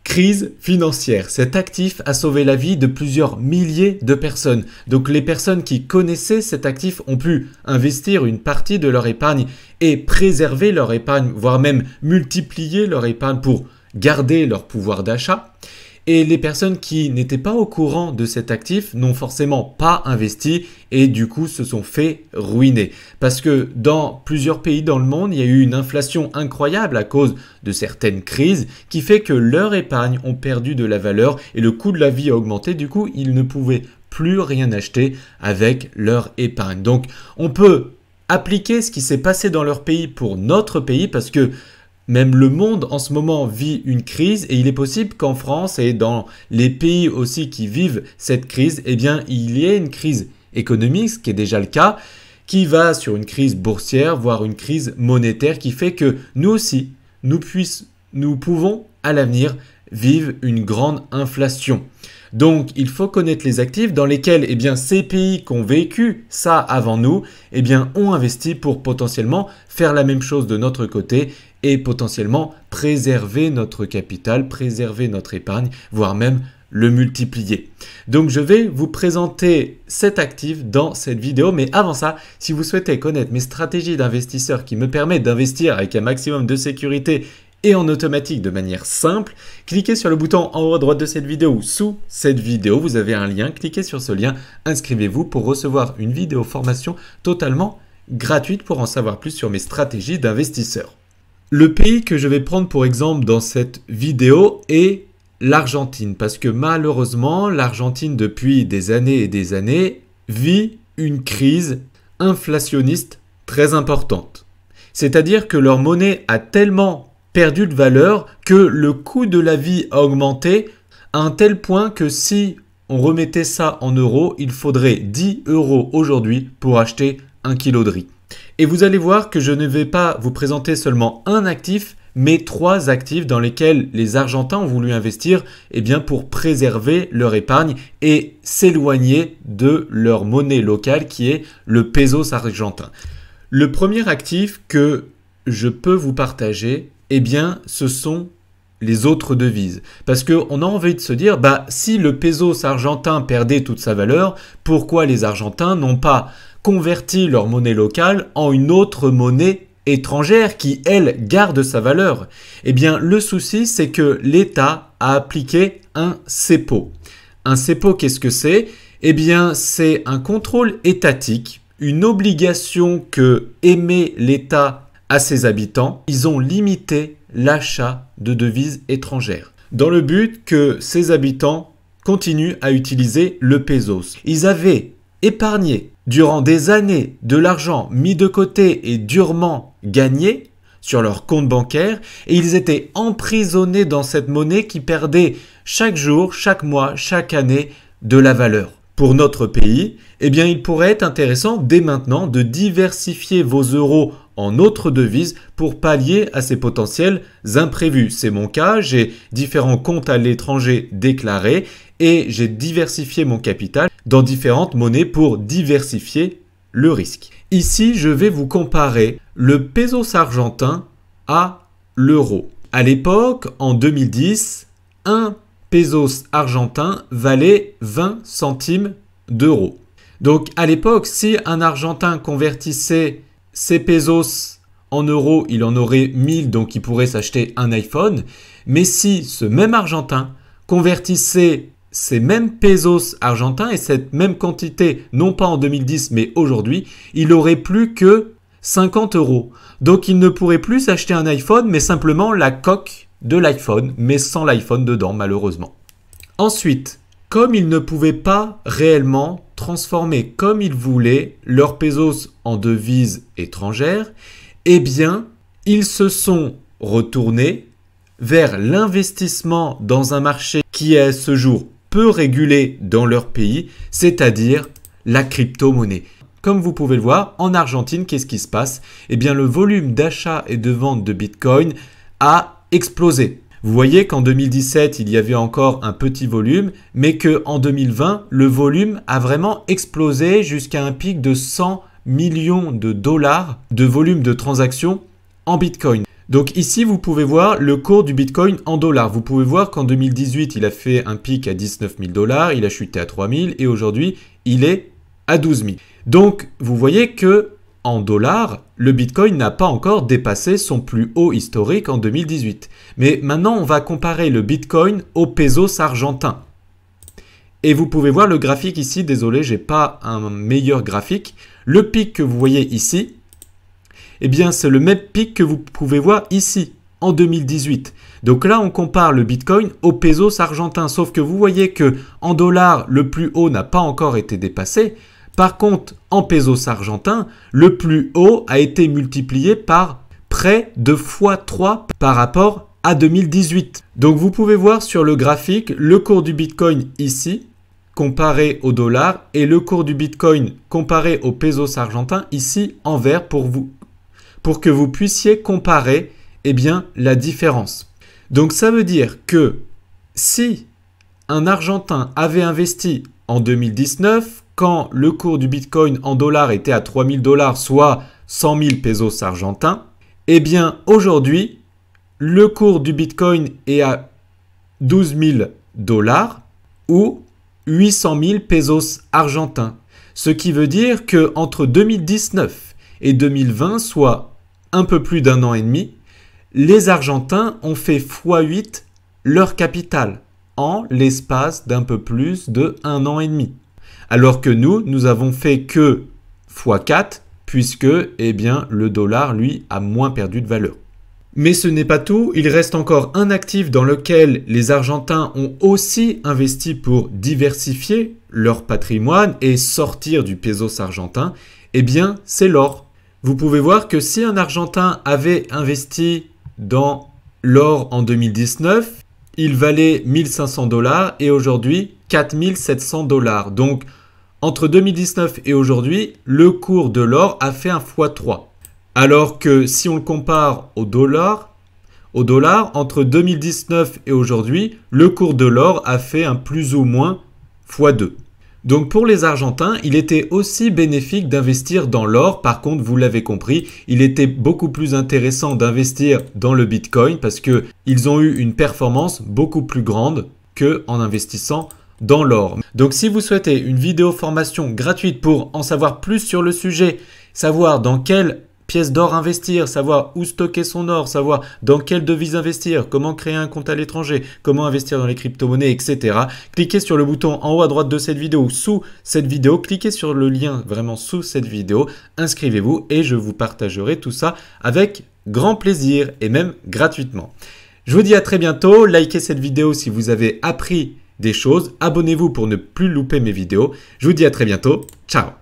Crise financière. Cet actif a sauvé la vie de plusieurs milliers de personnes. Donc les personnes qui connaissaient cet actif ont pu investir une partie de leur épargne et préserver leur épargne, voire même multiplier leur épargne pour garder leur pouvoir d'achat. Et les personnes qui n'étaient pas au courant de cet actif n'ont forcément pas investi et du coup se sont fait ruiner. Parce que dans plusieurs pays dans le monde, il y a eu une inflation incroyable à cause de certaines crises qui fait que leur épargne ont perdu de la valeur et le coût de la vie a augmenté. Du coup, ils ne pouvaient plus rien acheter avec leur épargne. Donc, on peut appliquer ce qui s'est passé dans leur pays pour notre pays parce que même le monde en ce moment vit une crise et il est possible qu'en France et dans les pays aussi qui vivent cette crise, eh bien, il y ait une crise économique, ce qui est déjà le cas, qui va sur une crise boursière, voire une crise monétaire qui fait que nous aussi, nous pouvons à l'avenir vivre une grande inflation. Donc, il faut connaître les actifs dans lesquels eh bien, ces pays qui ont vécu ça avant nous eh bien, ont investi pour potentiellement faire la même chose de notre côté et potentiellement préserver notre capital, préserver notre épargne, voire même le multiplier. Donc, je vais vous présenter cet actif dans cette vidéo. Mais avant ça, si vous souhaitez connaître mes stratégies d'investisseur qui me permettent d'investir avec un maximum de sécurité et en automatique de manière simple, cliquez sur le bouton en haut à droite de cette vidéo ou sous cette vidéo. Vous avez un lien, cliquez sur ce lien, inscrivez-vous pour recevoir une vidéo formation totalement gratuite pour en savoir plus sur mes stratégies d'investisseur. Le pays que je vais prendre pour exemple dans cette vidéo est l'Argentine parce que malheureusement, l'Argentine depuis des années et des années vit une crise inflationniste très importante. C'est-à-dire que leur monnaie a tellement perdu de valeur que le coût de la vie a augmenté à un tel point que si on remettait ça en euros, il faudrait 10 € aujourd'hui pour acheter 1 kg de riz. Et vous allez voir que je ne vais pas vous présenter seulement un actif, mais 3 actifs dans lesquels les Argentins ont voulu investir eh bien, pour préserver leur épargne et s'éloigner de leur monnaie locale qui est le pesos argentin. Le premier actif que je peux vous partager, eh bien, ce sont les autres devises. Parce qu'on a envie de se dire, si le pesos argentin perdait toute sa valeur, pourquoi les Argentins n'ont pas converti leur monnaie locale en une autre monnaie étrangère qui, elle, garde sa valeur? Eh bien, le souci, c'est que l'État a appliqué un CEPO. Un CEPO, qu'est-ce que c'est? Eh bien, c'est un contrôle étatique, une obligation que émet l'État à ses habitants. Ils ont limité l'achat de devises étrangères dans le but que ces habitants continuent à utiliser le pesos. Ils avaient épargné durant des années de l'argent mis de côté et durement gagné sur leur compte bancaire et ils étaient emprisonnés dans cette monnaie qui perdait chaque jour, chaque mois, chaque année de la valeur. Pour notre pays, eh bien, il pourrait être intéressant dès maintenant de diversifier vos euros en autres devises pour pallier à ces potentiels imprévus. C'est mon cas, j'ai différents comptes à l'étranger déclarés et j'ai diversifié mon capital dans différentes monnaies pour diversifier le risque. Ici, je vais vous comparer le pesos argentin à l'euro. À l'époque, en 2010, un pesos argentin valait 20 centimes d'euros. Donc à l'époque, si un Argentin convertissait ses pesos en euros, il en aurait 1000, donc il pourrait s'acheter un iPhone. Mais si ce même Argentin convertissait ces mêmes pesos argentins et cette même quantité, non pas en 2010 mais aujourd'hui, il aurait plus que 50 €. Donc il ne pourrait plus s'acheter un iPhone mais simplement la coque de l'iPhone, mais sans l'iPhone dedans malheureusement. Ensuite, comme ils ne pouvaient pas réellement transformer comme ils voulaient leurs pesos en devises étrangères, eh bien, ils se sont retournés vers l'investissement dans un marché qui est à ce jour peu régulé dans leur pays, c'est-à-dire la crypto-monnaie. Comme vous pouvez le voir, en Argentine, qu'est-ce qui se passe? Eh bien, le volume d'achat et de vente de Bitcoin a explosé. Vous voyez qu'en 2017, il y avait encore un petit volume, mais qu'en 2020, le volume a vraiment explosé jusqu'à un pic de 100 millions de dollars de volume de transactions en Bitcoin. Donc ici, vous pouvez voir le cours du Bitcoin en dollars. Vous pouvez voir qu'en 2018, il a fait un pic à 19 000 $, il a chuté à 3 000 et aujourd'hui, il est à 12 000. Donc, vous voyez que en dollars, le Bitcoin n'a pas encore dépassé son plus haut historique en 2018. Mais maintenant, on va comparer le Bitcoin au pesos argentin. Et vous pouvez voir le graphique ici. Désolé, j'ai pas un meilleur graphique. Le pic que vous voyez ici, eh bien, c'est le même pic que vous pouvez voir ici, en 2018. Donc là, on compare le Bitcoin au pesos argentin. Sauf que vous voyez que en dollars, le plus haut n'a pas encore été dépassé. Par contre, en pesos argentins, le plus haut a été multiplié par près de x3 par rapport à 2018. Donc vous pouvez voir sur le graphique le cours du Bitcoin ici, comparé au dollar, et le cours du Bitcoin comparé au pesos argentin ici en vert pour que vous puissiez comparer la différence. Donc ça veut dire que si un Argentin avait investi en 2019, quand le cours du Bitcoin en dollars était à 3 000 $, soit 100 000 pesos argentins, eh bien aujourd'hui, le cours du Bitcoin est à 12 000 $ ou 800 000 pesos argentins. Ce qui veut dire qu'entre 2019 et 2020, soit un peu plus d'un an et demi, les Argentins ont fait x8 leur capital en l'espace d'un peu plus de un an et demi. Alors que nous avons fait que x4 puisque le dollar, lui, a moins perdu de valeur. Mais ce n'est pas tout, il reste encore un actif dans lequel les Argentins ont aussi investi pour diversifier leur patrimoine et sortir du pesos argentin, c'est l'or. Vous pouvez voir que si un Argentin avait investi dans l'or en 2019, il valait 1 500 $ et aujourd'hui 4 700 $. Donc, entre 2019 et aujourd'hui, le cours de l'or a fait un x3. Alors que si on le compare au dollar, entre 2019 et aujourd'hui, le cours de l'or a fait un plus ou moins x2. Donc pour les Argentins, il était aussi bénéfique d'investir dans l'or. Par contre, vous l'avez compris, il était beaucoup plus intéressant d'investir dans le Bitcoin parce qu'ils ont eu une performance beaucoup plus grande qu'en investissant dans l'or. Donc si vous souhaitez une vidéo formation gratuite pour en savoir plus sur le sujet, savoir dans quelle pièce d'or investir, savoir où stocker son or, savoir dans quelle devise investir, comment créer un compte à l'étranger, comment investir dans les crypto-monnaies, etc. Cliquez sur le bouton en haut à droite de cette vidéo ou sous cette vidéo, cliquez sur le lien vraiment sous cette vidéo, inscrivez-vous et je vous partagerai tout ça avec grand plaisir et même gratuitement. Je vous dis à très bientôt, likez cette vidéo si vous avez appris des choses, abonnez-vous pour ne plus louper mes vidéos. Je vous dis à très bientôt, ciao!